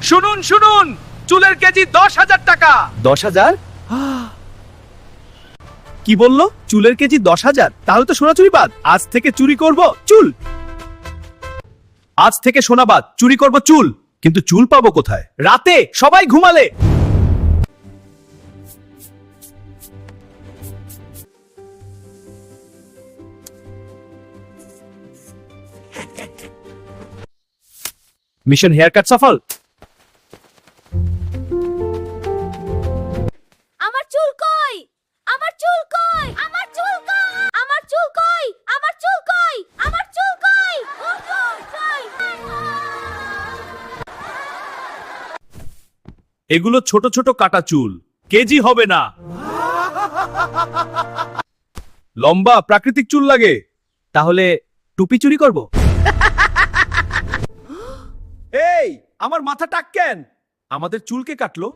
শুনুন শুনুন, চুলের কেজি 10,000 টাকা। 10,000? কি বললো? চুলের কেজি 10,000? তাহলে তো সোনা চুরি বাদ। আজ থেকে চুরি করব চুল। আজ থেকে সোনা বাদ, চুরি করব চুল। কিন্তু চুল পাবো কোথায়? রাতে সবাই ঘুমালে। মিশন হেয়ার কাট সফল। আমার চুল কই? আমার চুল কই? আমার চুল কই? আমার চুল কই? আমার চুল কই? আমার চুল কই? এগুলো ছোট ছোট কাটা চুল, কেজি হবে না। লম্বা প্রাকৃতিক চুল লাগে। তাহলে টুপি চুরি করব। এই, আমার মাথা টাক কেন? আমাদের চুলকে কাটলো।